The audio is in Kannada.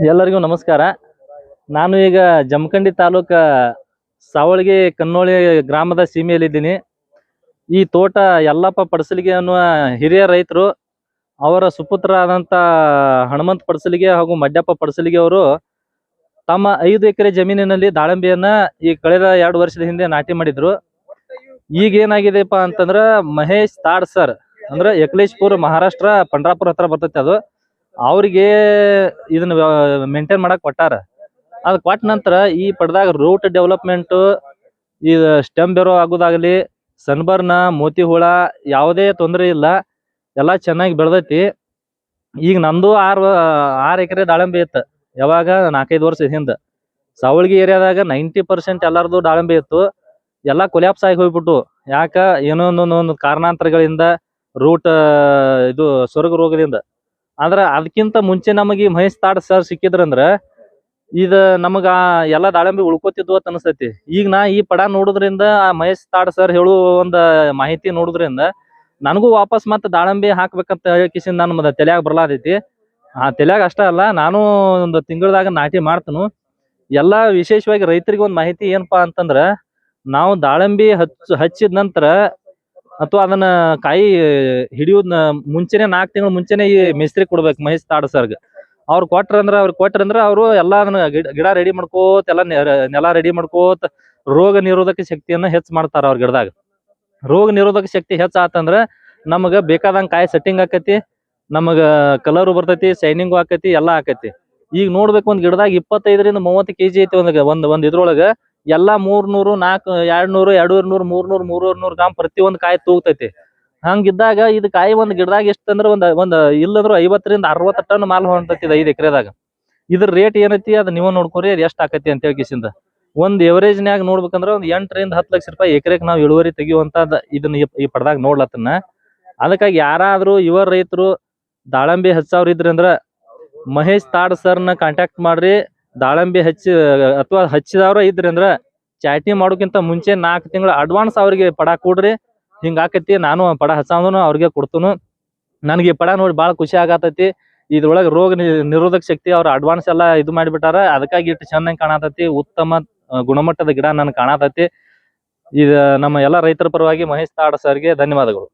ಎಲ್ಲರಿಗೂ ನಮಸ್ಕಾರ. ನಾನು ಈಗ ಜಮಖಂಡಿ ತಾಲೂಕ ಸಾವಳಗಿ ಕನ್ನೋಳಿ ಗ್ರಾಮದ ಸೀಮೆಯಲ್ಲಿದ್ದೀನಿ. ಈ ತೋಟ ಯಲ್ಲಪ್ಪ ಪಡಸಲಿಗೆ ಅನ್ನುವ ಹಿರಿಯ ರೈತರು, ಅವರ ಸುಪುತ್ರ ಆದಂಥ ಹನುಮಂತ ಪಡಸಲಿಗೆ ಹಾಗೂ ಮಡ್ಯಪ್ಪ ಪಡಸಲಿಗೆ ಅವರು ತಮ್ಮ 5 ಎಕರೆ ಜಮೀನಿನಲ್ಲಿ ದಾಳಂಬೆಯನ್ನ ಈ ಕಳೆದ 2 ವರ್ಷದ ಹಿಂದೆ ನಾಟಿ ಮಾಡಿದ್ರು. ಈಗ ಏನಾಗಿದೆಪ್ಪ ಅಂತಂದ್ರ ಮಹೇಶ್ ತಾಡ್ ಸರ್ ಅಂದ್ರೆ ಯಕಲೇಶ್ಪುರ್ ಮಹಾರಾಷ್ಟ್ರ ಪಂಡ್ರಾಪುರ ಹತ್ರ ಬರ್ತೈತೆ. ಅದು ಅವ್ರಿಗೆ ಇದನ್ನ ಮೇಂಟೈನ್ ಮಾಡಕ್ ಕೊಟ್ಟಾರ. ಅದು ಕೊಟ್ಟ ನಂತರ ಈ ಪಡೆದಾಗ ರೂಟ್ ಡೆವಲಪ್ಮೆಂಟ್, ಈ ಸ್ಟೆಮ್ ಬೆರೋ ಆಗೋದಾಗಲಿ, ಸನ್ಬರ್ನ, ಮೋತಿ ಹುಳ ಯಾವುದೇ ತೊಂದರೆ ಇಲ್ಲ, ಎಲ್ಲ ಚೆನ್ನಾಗಿ ಬೆಳೆದೈತಿ. ಈಗ ನಂದು 6 ಎಕರೆ ದಾಳಂಬೆ ಇತ್ತು ಯಾವಾಗ 4-5 ವರ್ಷದ ಹಿಂದೆ. ಸಾವಳಗಿ ಏರಿಯಾದಾಗ 90% ಎಲ್ಲರದು ದಾಳಂಬೆ ಇತ್ತು. ಎಲ್ಲ ಕೊಲ್ಯಾಪ್ಸ್ ಆಗಿ ಹೋಗ್ಬಿಟ್ಟು, ಯಾಕ ಏನೋ ಒಂದು ಕಾರಣಾಂತರಗಳಿಂದ, ರೂಟ್ ಇದು ಸೊರಗ ರೋಗದಿಂದ. ಆದ್ರ ಅದಕ್ಕಿಂತ ಮುಂಚೆ ನಮಗೆ ಮಹೇಶ್ ತಾಡ್ ಸರ್ ಸಿಕ್ಕಿದ್ರಂದ್ರ ಇದ ನಮಗ ಎಲ್ಲ ದಾಳಂಬಿ ಉಳ್ಕೋತಿದ್ವು ಅಂತ ಅನಿಸ್ತೈತಿ. ಈಗ ನಾ ಈ ಪಡ ನೋಡುದ್ರಿಂದ, ಆ ಮಹೇಶ್ ತಾಡ್ ಸರ್ ಹೇಳುವ ಒಂದು ಮಾಹಿತಿ ನೋಡುದ್ರಿಂದ ನನಗೂ ವಾಪಸ್ ಮತ್ತೆ ದಾಳಂಬಿ ಹಾಕ್ಬೇಕಂತ ಹೇಳಿಕಿಸಿಂದ ನನ್ನ ತಲೆಯಾಗ ಬರ್ಲಾದೈತಿ. ಆ ತಲೆಯಾಗ ಅಷ್ಟ ಅಲ್ಲ, ನಾನು ಒಂದು ತಿಂಗಳದಾಗ ನಾಟಿ ಮಾಡ್ತನು. ಎಲ್ಲ ವಿಶೇಷವಾಗಿ ರೈತರಿಗೆ ಒಂದು ಮಾಹಿತಿ ಏನಪ್ಪಾ ಅಂತಂದ್ರ, ನಾವು ದಾಳಂಬಿ ಹಚ್ಚಿದ ನಂತರ ಅಥವಾ ಅದನ್ನ ಕಾಯಿ ಹಿಡಿಯೋದ್ ಮುಂಚೆನೆ 4 ತಿಂಗಳ ಮುಂಚೆನೆ ಈ ಮಿಸ್ತ್ರಿ ಕೊಡ್ಬೇಕು ಮಹೇಶ್ ತಾಡ್ ಸರ್ಗ. ಅವ್ರು ಕೊಟ್ರಂದ್ರ ಅವ್ರು ಎಲ್ಲಾ ಅದನ್ನ ಗಿಡ ರೆಡಿ ಮಾಡ್ಕೋತ, ಎಲ್ಲ ನೆಲ ರೆಡಿ ಮಾಡ್ಕೋತ ರೋಗ ನಿರೋಧಕ ಶಕ್ತಿಯನ್ನ ಹೆಚ್ಚು ಮಾಡ್ತಾರ ಅವ್ರ ಗಿಡದಾಗ. ರೋಗ ನಿರೋಧಕ ಶಕ್ತಿ ಹೆಚ್ಚಾತಂದ್ರ ನಮಗ ಬೇಕಾದಂಗ ಕಾಯಿ ಸೆಟ್ಟಿಂಗ್ ಆಕತಿ, ನಮಗ ಕಲರು ಬರ್ತೈತಿ, ಶೈನಿಂಗು ಆಕತಿ, ಎಲ್ಲಾ ಆಕತಿ. ಈಗ ನೋಡ್ಬೇಕು, ಒಂದ್ ಗಿಡದಾಗ 25ರಿಂದ 30 kg ಐತಿ ಒಂದ್ ಇದ್ರೊಳಗ. ಎಲ್ಲಾ 300, 200, 200, 300, 300 ಗ್ರಾಮ್ ಪ್ರತಿ ಒಂದ್ ಕಾಯಿ ತೂಗ್ತೈತಿ. ಹಂಗಿದ್ದಾಗ ಇದು ಕಾಯಿ ಒಂದ್ ಗಿಡದಾಗ ಎಷ್ಟಂದ್ರ ಒಂದ್ ಇಲ್ಲಂದ್ರ 50ರಿಂದ 60 ಟನ್ ಮಾಲ್ ಹೊಂಟೈತಿ 5 ಎಕರೆದಾಗ. ಇದ್ರ ರೇಟ್ ಏನೈತಿ ಅದ್ ನೀವ ನೋಡ್ಕೊರಿ, ಅದ್ ಎಷ್ಟ್ ಆಕತಿ ಅಂತ ಹೇಳ್ಕಿಸಿಂದ. ಒಂದ್ ಎವರೇಜ್ನ್ಯಾಗ ನೋಡ್ಬೇಕಂದ್ರ ಒಂದ್ 8ರಿಂದ 10 ಲಕ್ಷ ರೂಪಾಯಿ ಎಕರೆಗೆ ನಾವು ಇಳುವರಿ ತೆಗಿಯುವಂತದ್ ಇದನ್ನ ಈ ಪಡದಾಗ ನೋಡ್ಲತ್ತನ್ನ. ಅದಕ್ಕಾಗಿ ಯಾರಾದ್ರೂ ಯುವ ರೈತರು ದಾಳಂಬಿ ಹಚ್ಚವ್ರ ಇದ್ರಂದ್ರ ಮಹೇಶ್ ತಾಡ್ ಸರ್ನ ಕಾಂಟ್ಯಾಕ್ಟ್ ಮಾಡ್ರಿ. ದಾಳಂಬಿ ಅಥವಾ ಹಚ್ಚಿದವ್ರ ಇದ್ರಂದ್ರ ಚಾಟಿ ಮಾಡೋಕ್ಕಿಂತ ಮುಂಚೆ 4 ತಿಂಗಳ ಅಡ್ವಾನ್ಸ್ ಅವ್ರಿಗೆ ಪಡ ಕೊಡ್ರಿ. ಹಿಂಗ ಆಕತಿ. ನಾನು ಪಡ ಹಚ್ಚೋನು ಅವ್ರಿಗೆ ಕೊಡ್ತನು. ನನಗೆ ಈ ಪಡ ನೋಡಿ ಭಾಳ ಖುಷಿ ಆಗತೈತಿ. ಇದ್ರೊಳಗೆ ರೋಗ ನಿರೋಧಕ ಶಕ್ತಿ ಅವ್ರ ಅಡ್ವಾನ್ಸ್ ಎಲ್ಲ ಇದು ಮಾಡಿಬಿಟ್ಟಾರ. ಅದಕ್ಕಾಗಿ ಇಟ್ಟು ಚೆನ್ನಾಗಿ ಕಾಣತೈತಿ. ಉತ್ತಮ ಗುಣಮಟ್ಟದ ಗಿಡ ನನ್ಗೆ ಕಾಣತೈತಿ. ಇದು ನಮ್ಮ ಎಲ್ಲ ರೈತರ ಪರವಾಗಿ ಮಹೇಶ್ ತಾಡ್ ಸರ್ಗೆ ಧನ್ಯವಾದಗಳು.